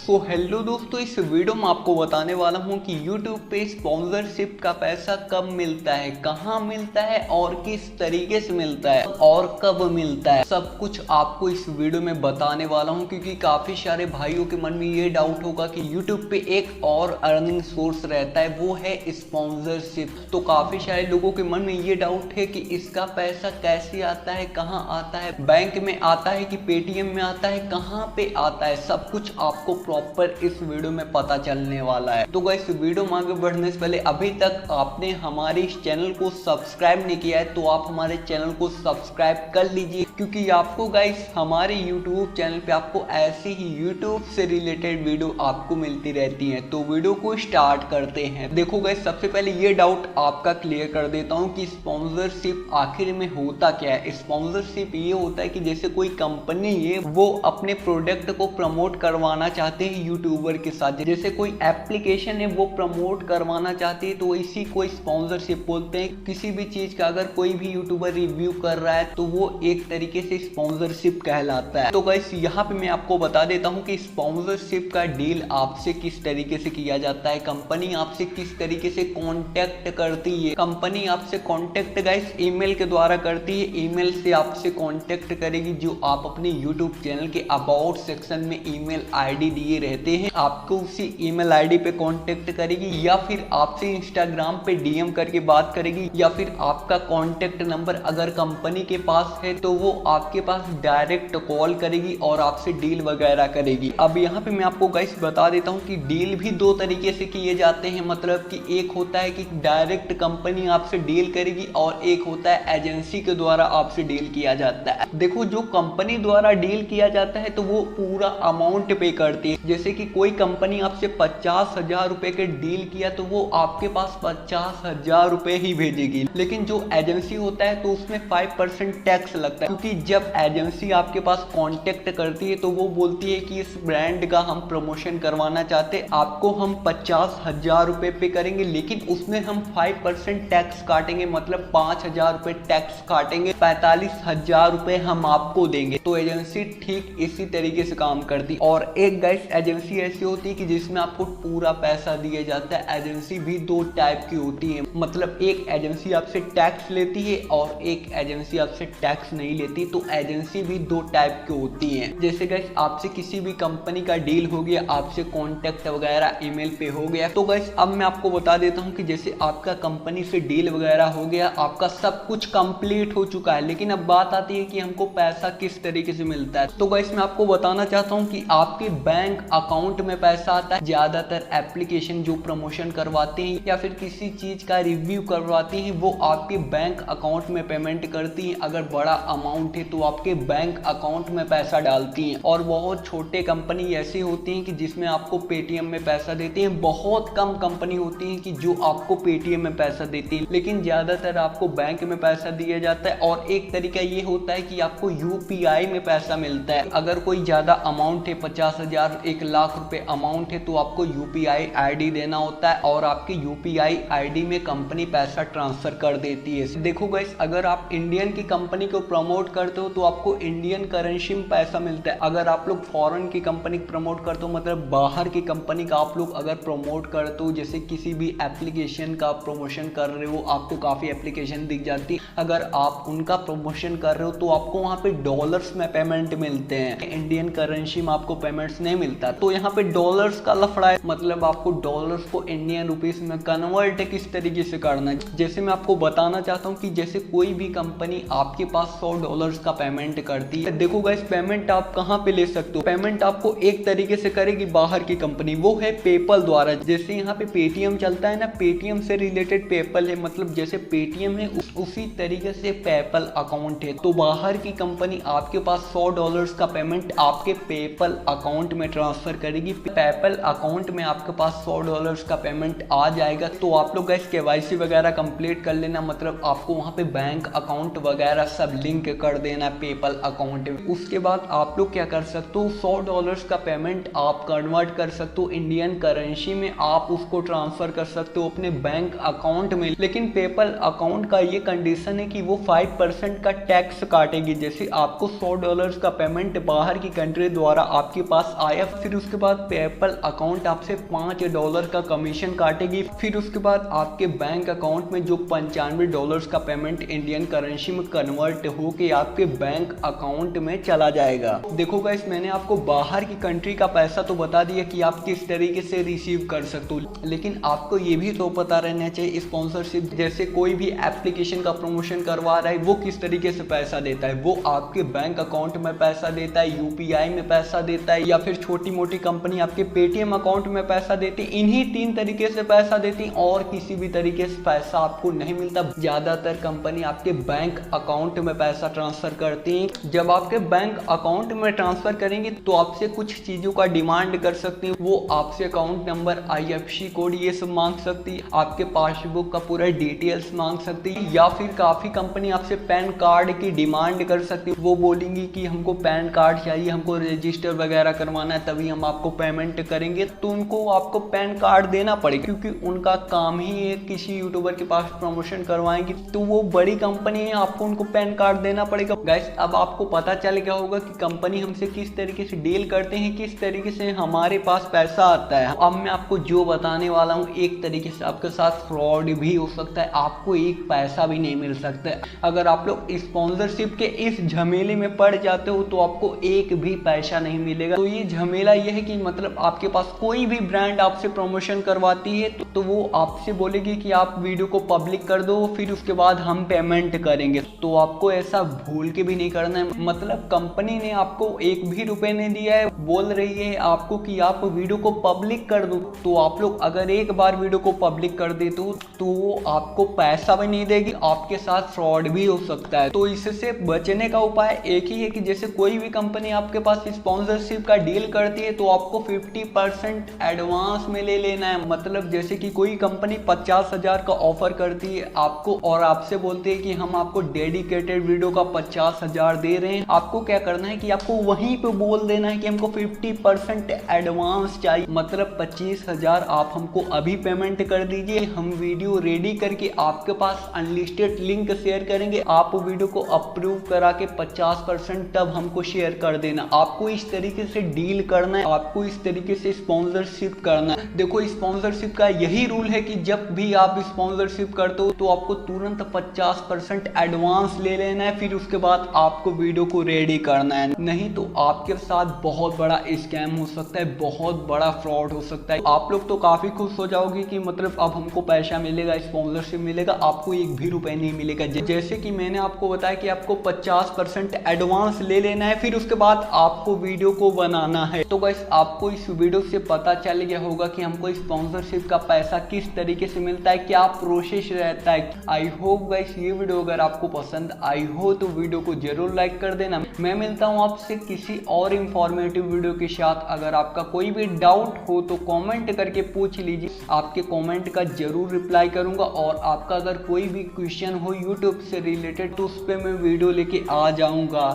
Hello दोस्तों, इस video में आपको बताने वाला हूं कि YouTube पे स्पॉन्सरशिप का पैसा कब मिलता है, कहां मिलता है और किस तरीके से मिलता है और कब मिलता है। सब कुछ आपको इस वीडियो में बताने वाला हूं क्योंकि काफी सारे भाइयों के मन में ये डाउट होगा कि YouTube पे एक और अर्निंग सोर्स रहता है, वो है स्पॉन्सरशिप। तो काफी सारे लोगों के मन में ये डाउट है कि इसका पैसा कैसे आता है, कहाँ आता है, बैंक में आता है कि पेटीएम में आता है, कहाँ पे आता है, सब कुछ आपको प्रॉपर इस वीडियो में पता चलने वाला है। तो गाइस वीडियो में आगे बढ़ने से पहले अभी तक आपने हमारे इस चैनल को सब्सक्राइब नहीं किया है तो आप हमारे चैनल को सब्सक्राइब कर लीजिए, क्योंकि आपको गाइस हमारे YouTube चैनल पे आपको ऐसे ही YouTube से रिलेटेड वीडियो आपको मिलती रहती है। तो वीडियो को स्टार्ट करते हैं। देखो गाइस, सबसे पहले ये डाउट आपका क्लियर कर देता हूँ कि स्पॉन्सरशिप आखिर में होता क्या है। स्पॉन्सरशिप ये होता है कि जैसे कोई कंपनी है वो अपने प्रोडक्ट को प्रमोट करवाना चाहते हैं यूट्यूबर के साथ, जैसे कोई एप्लीकेशन है वो प्रमोट करवाना चाहती है तो इसी को स्पॉन्सरशिप बोलते हैं। किसी भी चीज का अगर कोई भी यूट्यूबर रिव्यू कर रहा है तो वो एक तरीके से स्पॉन्सरशिप कहलाता है। तो गाइस यहाँ पे मैं आपको बता देता हूँ कि स्पॉन्सरशिप का डील आपसे किस तरीके से किया जाता है, कंपनी आपसे किस तरीके से कॉन्टेक्ट करती है। कंपनी आपसे कॉन्टेक्ट गाइस ईमेल के द्वारा करती है। ईमेल से आपसे कॉन्टेक्ट करेगी, जो आप अपने यूट्यूब चैनल के अबाउट सेक्शन में ईमेल आईडी दिए रहते हैं, आपको उसी ईमेल आईडी पे कांटेक्ट करेगी, या फिर आपसे इंस्टाग्राम पे डीएम करके बात करेगी, या फिर आपका कांटेक्ट नंबर अगर कंपनी के पास है तो वो आपके पास डायरेक्ट कॉल करेगी और आपसे डील वगैरह करेगी। अब यहाँ पे मैं आपको गाइस बता देता हूँ कि डील भी दो तरीके से किए जाते हैं। मतलब कि एक होता है कि डायरेक्ट कंपनी आपसे डील करेगी और एक होता है एजेंसी के द्वारा आपसे डील किया जाता है। देखो, जो कंपनी द्वारा डील किया जाता है तो वो पूरा अमाउंट पे करती है। जैसे कि कोई कंपनी आपसे 50,000 रुपए के डील किया तो वो आपके पास 50,000 रुपए ही भेजेगी। लेकिन जो एजेंसी होता है तो उसमें 5% टैक्स लगता है, क्योंकि जब एजेंसी आपके पास कांटेक्ट करती है तो वो बोलती है कि इस ब्रांड का हम प्रमोशन करवाना चाहते हैं, आपको हम 50,000 रुपए पे करेंगे, लेकिन उसमें हम 5% टैक्स काटेंगे, मतलब 5,000 रुपए टैक्स काटेंगे, 45,000 रुपए हम आपको देंगे। तो एजेंसी ठीक इसी तरीके से काम करती। और एक गाइस एजेंसी ऐसी होती है कि जिसमें आपको पूरा पैसा दिया जाता है। एजेंसी भी दो टाइप की होती है, मतलब एक एजेंसी आपसे टैक्स लेती है और एक एजेंसी आपसे टैक्स नहीं लेती। तो एजेंसी भी दो टाइप की होती है। जैसे गाइस आपसे किसी भी कंपनी का डील हो गया, आपसे कॉन्टेक्ट वगैरह ईमेल पे हो गया, तो गाइस अब मैं आपको बता देता हूँ कि जैसे आपका कंपनी से डील वगैरह हो गया, आपका सब कुछ कंप्लीट हो चुका है, लेकिन अब बात आती है कि हमको पैसा किस तरीके से मिलता है। तो गाइस मैं आपको बताना चाहता हूँ कि आपके बैंक अकाउंट में पैसा आता है। ज्यादातर एप्लीकेशन जो प्रमोशन करवाते हैं या फिर किसी चीज का रिव्यू करवाती हैं वो आपके बैंक अकाउंट में पेमेंट करती हैं। अगर बड़ा अमाउंट है तो आपके बैंक अकाउंट में पैसा डालती हैं। और बहुत छोटे कंपनी ऐसी होती हैं कि जिसमें आपको पेटीएम में पैसा देती हैं। बहुत कम कंपनी होती है कि जो आपको पेटीएम में पैसा देती है, लेकिन ज्यादातर आपको बैंक में पैसा दिया जाता है। और एक तरीका ये होता है कि आपको यूपीआई में पैसा मिलता है। अगर कोई ज्यादा अमाउंट है, 50,000 1 लाख रुपए अमाउंट है, तो आपको यूपीआई आईडी देना होता है और आपके यूपीआई आईडी में कंपनी पैसा ट्रांसफर कर देती है। देखो गाइस, अगर आप इंडियन की कंपनी को प्रमोट करते हो तो आपको इंडियन करेंसी में पैसा मिलता है। अगर आप लोग फॉरेन की कंपनी प्रमोट करते हो, मतलब बाहर की कंपनी का आप लोग अगर प्रमोट करते हो, जैसे किसी भी एप्लीकेशन का प्रमोशन कर रहे हो, आपको काफी एप्लीकेशन दिख जाती है, अगर आप उनका प्रमोशन कर रहे हो तो आपको वहां पे डॉलर्स में पेमेंट मिलते हैं। इंडियन करेंसी में आपको पेमेंट्स नहीं मिलता। तो यहाँ पे डॉलर्स का लफड़ा है, मतलब आपको डॉलर्स को इंडियन रुपीस में कन्वर्ट किस तरीके से करना है। जैसे मैं आपको बताना चाहता हूँ कि जैसे कोई भी कंपनी आपके पास $100 का पेमेंट करती है। देखो गाइस, पेमेंट आप कहाँ पे ले सकते हो। पेमेंट आपको एक तरीके से करेगी बाहर की कंपनी, वो है पेपल द्वारा। जैसे यहाँ पे पेटीएम चलता है ना, पेटीएम से रिलेटेड पेपल है, मतलब जैसे पेटीएम है उसी तरीके से पेपल अकाउंट है। तो बाहर की कंपनी आपके पास $100 का पेमेंट आपके पेपल अकाउंट में ट्रांसफर करेगी। पेपल अकाउंट में आपके पास $100 का पेमेंट आ जाएगा। तो आप लोग गाइस केवाईसी वगैरह कंप्लीट कर लेना, मतलब आपको वहां पे बैंक अकाउंट वगैरह सब लिंक कर देना पेपल अकाउंट में। उसके बाद आप लोग क्या कर सकते हो, $100 का पेमेंट आप कन्वर्ट कर सकते हो इंडियन करेंसी में, आप उसको ट्रांसफर कर सकते हो अपने बैंक अकाउंट में। लेकिन पेपल अकाउंट का ये कंडीशन है कि वो 5% का टैक्स काटेगी। जैसे आपको $100 का पेमेंट बाहर की कंट्री द्वारा आपके पास आया फिर उसके बाद पेपल अकाउंट आपसे $5 का कमीशन काटेगी। फिर उसके बाद आपके बैंक अकाउंट में जो $95 का पेमेंट इंडियन करेंसी में कन्वर्ट होके आपके बैंक अकाउंट में चला जाएगा। देखो गाइस, मैंने आपको बाहर की कंट्री का पैसा तो बता दिया कि आप किस तरीके से रिसीव कर सकते हो, लेकिन आपको ये भी तो पता रहना चाहिए स्पॉन्सरशिप जैसे कोई भी एप्लीकेशन का प्रमोशन करवा रहा है वो किस तरीके से पैसा देता है। वो आपके बैंक अकाउंट में पैसा देता है, यूपीआई में पैसा देता है, या फिर छोटी मोटी कंपनी आपके पेटीएम अकाउंट में पैसा देती है। इन्हीं 3 तरीके से पैसा देती और किसी भी तरीके से पैसा आपको नहीं मिलता। ज्यादातर कंपनी आपके बैंक अकाउंट में पैसा ट्रांसफर करती है। जब आपके बैंक अकाउंट में ट्रांसफर करेंगे तो आपसे कुछ चीजों का डिमांड कर सकती है। वो आपसे अकाउंट नंबर, IFSC कोड ये सब मांग सकती है, आपके पासबुक का पूरा डिटेल्स मांग सकती है, या फिर काफी कंपनी आपसे पैन कार्ड की डिमांड कर सकती है। वो बोलेंगी कि हमको पैन कार्ड चाहिए, हमको रजिस्टर वगैरह करवाना है, तभी हम आपको पेमेंट करेंगे। तो उनको आपको पैन कार्ड देना पड़ेगा क्योंकि उनका काम ही है किसी यूट्यूबर के पास प्रमोशन करवाएंगे, तो वो बड़ी कंपनी है, आपको उनको पैन कार्ड देना पड़ेगा। गाइस, अब आपको पता चल गया होगा कि कंपनी हमसे किस तरीके से डील करते हैं, किस तरीके से हमारे पास पैसा आता है। अब मैं आपको जो बताने वाला हूँ, एक तरीके से आपके साथ फ्रॉड भी हो सकता है, आपको एक पैसा भी नहीं मिल सकता है। अगर आप लोग स्पॉन्सरशिप के इस झमेले में पड़ जाते हो तो आपको एक भी पैसा नहीं मिलेगा। तो ये झमेला ये है कि मतलब आपके पास कोई भी ब्रांड आपसे प्रमोशन करवाती है तो वो आपसे बोलेगी कि आप वीडियो को पब्लिक कर दो, फिर उसके बाद हम पेमेंट करेंगे। तो आपको ऐसा भूल के भी नहीं करना है। मतलब कंपनी ने आपको एक भी रुपए नहीं दिया है, बोल रही है आपको कि आप वीडियो को पब्लिक कर दो। तो आप लोग अगर एक बार वीडियो को पब्लिक कर दे तो वो आपको पैसा भी नहीं देगी, आपके साथ फ्रॉड भी हो सकता है। तो इससे बचने का उपाय एक ही है कि जैसे कोई भी कंपनी आपके पास स्पॉन्सरशिप का डील करती है तो आपको 50% एडवांस में ले लेना है। मतलब जैसे कि कोई कंपनी 50,000 का ऑफर करती है आपको और आपसे बोलते हैं कि हम आपको डेडिकेटेड वीडियो का 50,000 दे रहे हैं, आपको क्या करना है कि आपको वहीं पे बोल देना है कि हमको 50% एडवांस चाहिए। मतलब 25,000 आप हमको अभी पेमेंट कर दीजिए, हम वीडियो रेडी करके आपके पास अनलिस्टेड लिंक शेयर करेंगे, आप वीडियो को अप्रूव करा के 50% तब हमको शेयर कर देना। आपको इस तरीके से डील करना है, आपको इस तरीके से स्पॉन्सरशिप करना है। देखो, स्पॉन्सरशिप का यही रूल है कि जब भी आप स्पॉन्सरशिप करते हो तो आपको तुरंत 50% एडवांस ले लेना है, फिर उसके बाद आपको वीडियो को रेडी करना है। नहीं तो आपके साथ बहुत बड़ा स्कैम हो सकता है, बहुत बड़ा फ्रॉड हो सकता है। आप लोग तो काफी खुश हो जाओगे कि मतलब अब हमको पैसा मिलेगा, स्पॉन्सरशिप मिलेगा, आपको एक भी रुपए नहीं मिलेगा। जैसे कि मैंने आपको बताया कि आपको 50% एडवांस ले लेना है, फिर उसके बाद आपको वीडियो को बनाना है। तो गाइस, आपको इस वीडियो से पता चल गया होगा कि हमको स्पॉन्सरशिप का पैसा किस तरीके से मिलता है, क्या प्रोसेस रहता है। आई होप गाइस ये वीडियो अगर आपको पसंद आई हो तो वीडियो को जरूर लाइक कर देना। मैं मिलता हूँ आपसे किसी और इंफॉर्मेटिव वीडियो के साथ। अगर आपका कोई भी डाउट हो तो कमेंट करके पूछ लीजिए, आपके कमेंट का जरूर रिप्लाई करूंगा। और आपका अगर कोई भी क्वेश्चन हो यूट्यूब से रिलेटेड तो उस पर मैं वीडियो लेके आ जाऊंगा।